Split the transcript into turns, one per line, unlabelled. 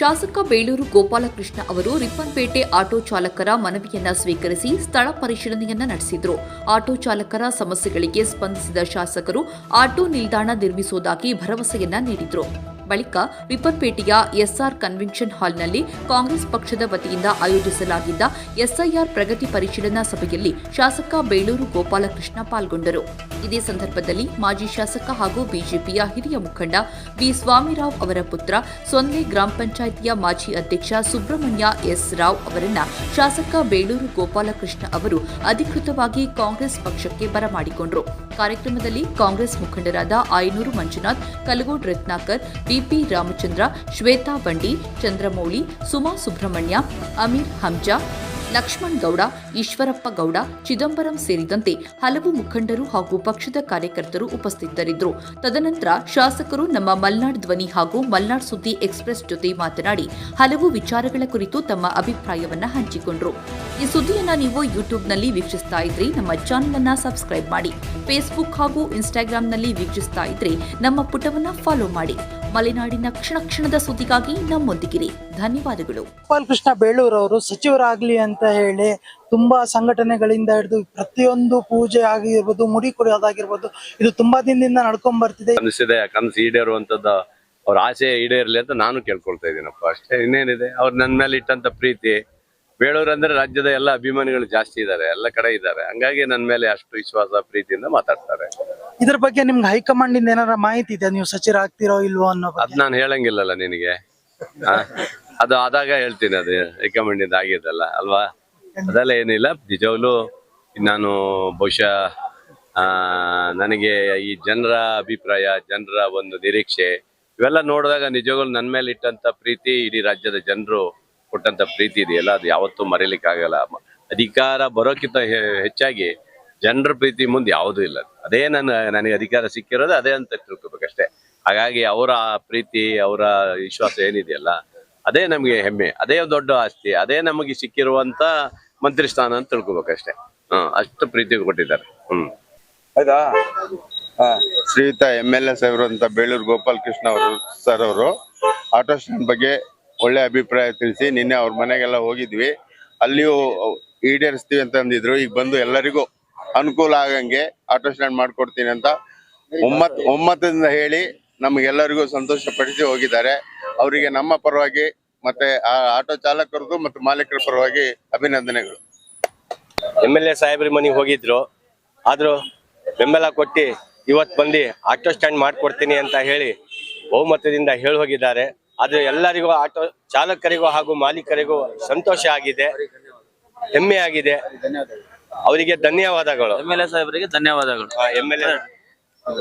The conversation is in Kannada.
ಶಾಸಕ ಬೇಳೂರು ಗೋಪಾಲಕೃಷ್ಣ ಅವರು ರಿಪ್ಪನ್ಪೇಟೆ ಆಟೋ ಚಾಲಕರ ಮನವಿಯನ್ನ ಸ್ವೀಕರಿಸಿ ಸ್ಥಳ ಪರಿಶೀಲನೆಯನ್ನ ನಡೆಸಿದರು. ಆಟೋ ಚಾಲಕರ ಸಮಸ್ಯೆಗಳಿಗೆ ಸ್ಪಂದಿಸಿದ ಶಾಸಕರು ಆಟೋ ನಿಲ್ದಾಣ ನಿರ್ಮಿಸುವುದಾಗಿ ಭರವಸೆಯನ್ನ ನೀಡಿದರು. ಬಳಿಕ ರಿಪ್ಪನ್ಪೇಟೆಯ ಎಸ್ಆರ್ ಕನ್ವೆನ್ಷನ್ ಹಾಲ್ನಲ್ಲಿ ಕಾಂಗ್ರೆಸ್ ಪಕ್ಷದ ವತಿಯಿಂದ ಆಯೋಜಿಸಲಾಗಿದ್ದ ಎಸ್ಐಆರ್ ಪ್ರಗತಿ ಪರಿಶೀಲನಾ ಸಭೆಯಲ್ಲಿ ಶಾಸಕ ಬೇಳೂರು ಗೋಪಾಲಕೃಷ್ಣ ಪಾಲ್ಗೊಂಡರು. ಇದೇ ಸಂದರ್ಭದಲ್ಲಿ ಮಾಜಿ ಶಾಸಕ ಹಾಗೂ ಬಿಜೆಪಿಯ ಹಿರಿಯ ಮುಖಂಡ ವಿ ಸ್ವಾಮಿರಾವ್ ಅವರ ಪುತ್ರ ಸೊನ್ನೆ ಗ್ರಾಮ ಪಂಚಾಯಿತಿಯ ಮಾಜಿ ಅಧ್ಯಕ್ಷ ಸುಬ್ರಹ್ಮಣ್ಯ ಎಸ್ ರಾವ್ ಅವರನ್ನ ಶಾಸಕ ಬೇಳೂರು ಗೋಪಾಲಕೃಷ್ಣ ಅವರು ಅಧಿಕೃತವಾಗಿ ಕಾಂಗ್ರೆಸ್ ಪಕ್ಷಕ್ಕೆ ಬರಮಾಡಿಕೊಂಡರು. ಕಾರ್ಯಕ್ರಮದಲ್ಲಿ ಕಾಂಗ್ರೆಸ್ ಮುಖಂಡರಾದ ಆಯನೂರು ಮಂಜುನಾಥ್, ಕಲಗೋಡ್ ರತ್ನಾಕರ್, ಬಿಪಿ ರಾಮಚಂದ್ರ, ಶ್ವೇತಾ ಬಂಡಿ, ಚಂದ್ರಮೌಳಿ, ಸುಮಾ ಸುಬ್ರಹ್ಮಣ್ಯ, ಅಮೀರ್ ಹಂಜಾ, ಲಕ್ಷ್ಮಣ್ ಗೌಡ, ಈಶ್ವರಪ್ಪ ಗೌಡ, ಚಿದಂಬರಂ ಸೇರಿದಂತೆ ಹಲವು ಮುಖಂಡರು ಹಾಗೂ ಪಕ್ಷದ ಕಾರ್ಯಕರ್ತರು ಉಪಸ್ಥಿತರಿದ್ದರು. ತದನಂತರ ಶಾಸಕರು ನಮ್ಮ ಮಲ್ನಾಡ್ ಧ್ವನಿ ಹಾಗೂ ಮಲ್ನಾಡ್ ಸುದ್ದಿ ಎಕ್ಸ್‌ಪ್ರೆಸ್ ಜೊತೆ ಮಾತನಾಡಿ ಹಲವು ವಿಚಾರಗಳ ಕುರಿತು ತಮ್ಮ ಅಭಿಪ್ರಾಯವನ್ನ ಹಂಚಿಕೊಂಡರು. ಈ ಸುದ್ದಿಯನ್ನ ನೀವು ಯೂಟ್ಯೂಬ್ನಲ್ಲಿ ವೀಕ್ಷಿಸ್ತಾ ಇದ್ರೆ ನಮ್ಮ ಚಾನೆಲ್ ಅನ್ನ ಸಬ್ಸ್ಕ್ರೈಬ್ ಮಾಡಿ, ಫೇಸ್ಬುಕ್ ಹಾಗೂ ಇನ್ಸ್ಟಾಗ್ರಾಂನಲ್ಲಿ ವೀಕ್ಷಿಸ್ತಾ ಇದ್ರೆ ನಮ್ಮ ಪುಟವನ್ನ ಫಾಲೋ ಮಾಡಿ. ಮಲೆನಾಡಿನ ಕ್ಷಣದ ಸುದ್ದಿಗಾಗಿ ನಮ್ಮೊಂದಿಗಿರಿ. ಧನ್ಯವಾದಗಳು.
ಗೋಪಾಲಕೃಷ್ಣ ಬೇಳೂರು ಅವರು ಸಚಿವರಾಗ್ಲಿ ಅಂತ ಹೇಳಿ ತುಂಬಾ ಸಂಘಟನೆಗಳಿಂದ ಹಿಡಿದು ಪ್ರತಿಯೊಂದು ಪೂಜೆ ಆಗಿರ್ಬೋದು, ಮುಡಿ ಕೊಡೋದಾಗಿರ್ಬೋದು, ಇದು ತುಂಬಾ ದಿನದಿಂದ ನಡ್ಕೊಂಡ್ ಬರ್ತಿದೆ.
ಅನಿಸಿದೆ ಕನಸು ಈಡೇರುವಂತದ್ದು ಅವ್ರ ಆಸೆ ಈಡೇರ್ಲಿ ಅಂತ ನಾನು ಕೇಳ್ಕೊಳ್ತಾ ಇದ್ದೀನಪ್ಪ, ಅಷ್ಟೇ. ಇನ್ನೇನಿದೆ, ಅವ್ರು ನನ್ನ ಮೇಲೆ ಇಟ್ಟಂತ ಪ್ರೀತಿ. ಬೇಳೂರು ಅಂದ್ರೆ ರಾಜ್ಯದ ಎಲ್ಲ ಅಭಿಮಾನಿಗಳು ಜಾಸ್ತಿ ಇದ್ದಾರೆ, ಎಲ್ಲ ಕಡೆ ಇದ್ದಾರೆ. ಹಂಗಾಗಿ ನನ್ನ ಮೇಲೆ ಅಷ್ಟು ವಿಶ್ವಾಸ ಪ್ರೀತಿಯಿಂದ ಮಾತಾಡ್ತಾರೆ.
ಇದ್ರ ಬಗ್ಗೆ ನಿಮ್ಗೆ ಹೈಕಮಾಂಡ್ ಇಂದ ಏನಾರ ಮಾಹಿತಿ ಇದೆ, ನೀವು ಸಚಿವ ಆಗ್ತಿರೋ ಇಲ್ವೋ ಅನ್ನೋ?
ಅದ್ ನಾನು ಹೇಳಂಗಿಲ್ಲಲ್ಲ ನಿನಗೆ, ಅದು ಆದಾಗ ಹೇಳ್ತೀನಿ. ಅದು ಹೈಕಮಾಂಡ್ ಇಂದ ಆಗಿದ್ದಲ್ಲ ಅಲ್ವಾ, ಅದೆಲ್ಲ ಏನಿಲ್ಲ. ನಿಜವಾಗ್ಲು ನಾನು ಬಹುಶಃ ನನಗೆ ಈ ಜನರ ಅಭಿಪ್ರಾಯ, ಜನರ ಒಂದು ನಿರೀಕ್ಷೆ ಇವೆಲ್ಲ ನೋಡಿದಾಗ ನಿಜವಾಗ್ಲು ನನ್ನ ಮೇಲೆ ಇಟ್ಟಂತ ಪ್ರೀತಿ, ಇಡೀ ರಾಜ್ಯದ ಜನರು ಕೊಟ್ಟಂತ ಪ್ರೀತಿ ಇದೆಯಲ್ಲ, ಅದು ಯಾವತ್ತೂ ಮರೀಲಿಕ್ಕಾಗಲ್ಲ. ಅಧಿಕಾರ ಬರೋಕ್ಕಿಂತ ಹೆಚ್ಚಾಗಿ ಜನರ ಪ್ರೀತಿ ಮುಂದೆ ಯಾವುದೂ ಇಲ್ಲ. ಅದೇ ನನಗೆ ಅಧಿಕಾರ ಸಿಕ್ಕಿರೋದು ಅದೇ ಅಂತ ತಿಳ್ಕೊಬೇಕಷ್ಟೇ. ಹಾಗಾಗಿ ಅವರ ಪ್ರೀತಿ, ಅವರ ವಿಶ್ವಾಸ ಏನಿದೆಯಲ್ಲ, ಅದೇ ನಮಗೆ ಹೆಮ್ಮೆ, ಅದೇ ದೊಡ್ಡ ಆಸ್ತಿ, ಅದೇ ನಮಗೆ ಸಿಕ್ಕಿರುವಂತ ಮಂತ್ರಿ ಸ್ಥಾನ ಅಂತ ತಿಳ್ಕೊಬೇಕಷ್ಟೇ. ಅಷ್ಟು ಪ್ರೀತಿ ಕೊಟ್ಟಿದ್ದಾರೆ.
ಆಯ್ತಾ. ಶ್ರೀಯುತ MLA ಸಾಹೇಬ್ರು ಅಂತ ಬೇಳೂರು ಗೋಪಾಲಕೃಷ್ಣ ಸರ್ ಅವರು ಆಟೋ ಸ್ಟ್ಯಾಂಡ್ ಬಗ್ಗೆ ಒಳ್ಳೆ ಅಭಿಪ್ರಾಯ ತಿಳಿಸಿ ನಿನ್ನೆ ಅವ್ರ ಮನೆಗೆಲ್ಲ ಹೋಗಿದ್ವಿ. ಅಲ್ಲಿಯೂ ಈಡೇರಿಸ್ತೀವಿ ಅಂತ ಅಂದಿದ್ರು. ಈಗ ಬಂದು ಎಲ್ಲರಿಗೂ ಅನುಕೂಲ ಆಗಂಗೆ ಆಟೋ ಸ್ಟ್ಯಾಂಡ್ ಮಾಡ್ಕೊಡ್ತೀನಿ ಅಂತ ಒಮ್ಮತದಿಂದ ಹೇಳಿ ನಮಗೆಲ್ಲರಿಗೂ ಸಂತೋಷ ಪಡಿಸಿ ಹೋಗಿದ್ದಾರೆ. ಅವರಿಗೆ ನಮ್ಮ ಪರವಾಗಿ ಮತ್ತೆ ಆಟೋ ಚಾಲಕರದು ಮತ್ತು ಮಾಲೀಕರ ಪರವಾಗಿ ಅಭಿನಂದನೆಗಳು.
MLA ಸಾಹೇಬ್ರ ಮನೆಗೆ ಹೋಗಿದ್ರು, ಆದ್ರೂ ಬೆಂಬಲ ಕೊಟ್ಟು ಇವತ್ತು ಬಂದು ಆಟೋ ಸ್ಟ್ಯಾಂಡ್ ಮಾಡ್ಕೊಡ್ತೀನಿ ಅಂತ ಹೇಳಿ ಬಹುಮತದಿಂದ ಹೇಳಿ ಹೋಗಿದ್ದಾರೆ. ಆದ್ರೆ ಎಲ್ಲರಿಗೂ, ಆಟೋ ಚಾಲಕರಿಗೂ ಹಾಗೂ ಮಾಲೀಕರಿಗೂ ಸಂತೋಷ ಆಗಿದೆ, ಹೆಮ್ಮೆ ಆಗಿದೆ. ಅವರಿಗೆ ಧನ್ಯವಾದಗಳು.
MLA ಸಾಹೇಬರಿಗೆ ಧನ್ಯವಾದಗಳು.
MLA